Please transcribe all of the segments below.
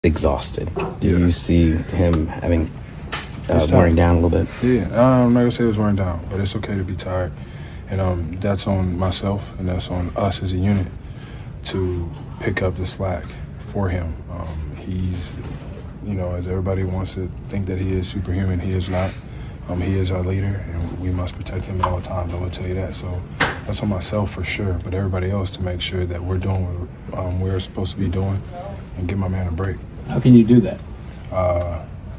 exhausted. Do you see him having wearing down a little bit? Yeah, I'm not gonna say it was wearing down, but it's okay to be tired, and that's on myself and that's on us as a unit to pick up the slack for him. He's, as everybody wants to think that he is superhuman, he is not. He is our leader, and we must protect him at all times. I will tell you that. So that's on myself for sure, but everybody else to make sure that we're doing what we're supposed to be doing and give my man a break. How can you do that?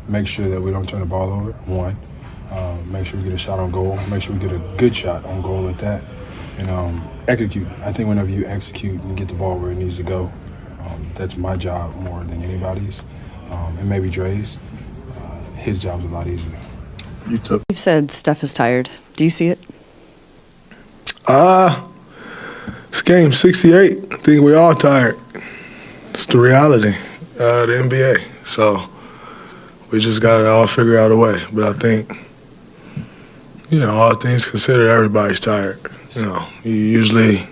Make sure that we don't turn the ball over, one. Make sure we get a shot on goal. Make sure we get a good shot on goal at that. And execute. I think whenever you execute and get the ball where it needs to go, that's my job more than anybody's. And maybe Dre's. His job's a lot easier. You've said Steph is tired. Do you see it? It's game 68. I think we're all tired. It's the reality of the NBA. So we just got to all figure out a way. But I think, all things considered, everybody's tired. You usually,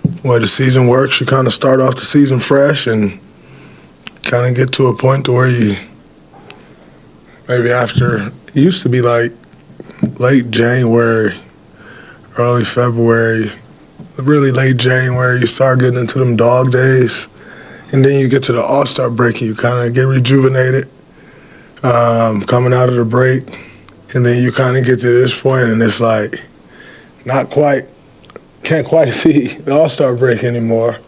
the way the season works, you kind of start off the season fresh and kind of get to a point to where you maybe after, it used to be like late January, early February, really late January, you start getting into them dog days. And then you get to the All-Star break and you kind of get rejuvenated coming out of the break. And then you kind of get to this point and it's like can't quite see the All-Star break anymore.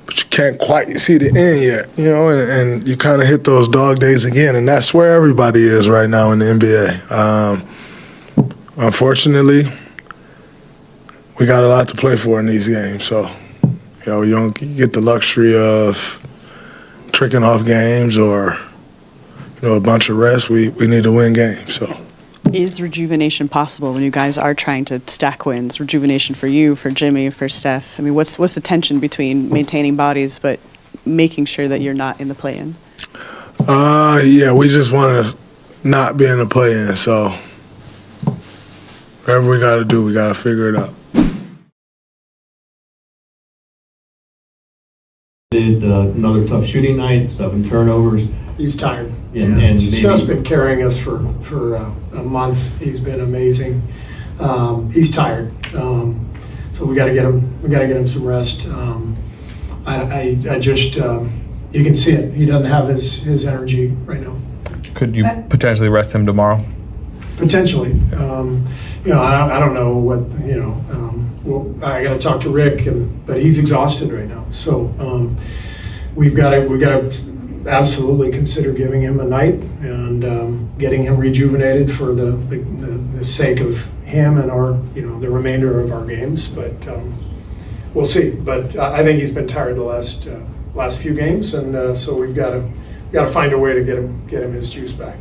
But you can't quite see the end yet, and you kind of hit those dog days again. And that's where everybody is right now in the NBA. Unfortunately, we got a lot to play for in these games. So, you don't get the luxury of tricking off games or, a bunch of rest. We need to win games. So, Is rejuvenation possible when you guys are trying to stack wins? Rejuvenation for you, for Jimmy, for Steph? I mean, what's the tension between maintaining bodies but making sure that you're not in the play-in? Yeah, we just want to not be in the play-in. So whatever we got to do, we got to figure it out. Another tough shooting night, 7 turnovers. He's tired. And Steph's been carrying us for a month. He's been amazing. He's tired, so we got to get him. We got to get him some rest. I just you can see it. He doesn't have his energy right now. Could you potentially rest him tomorrow? Potentially. I don't know what Well, I got to talk to Rick, but he's exhausted right now. So we've got to absolutely consider giving him a night and getting him rejuvenated for the sake of him and our the remainder of our games. But we'll see. But I think he's been tired the last few games, and so we've got to find a way to get him his juice back.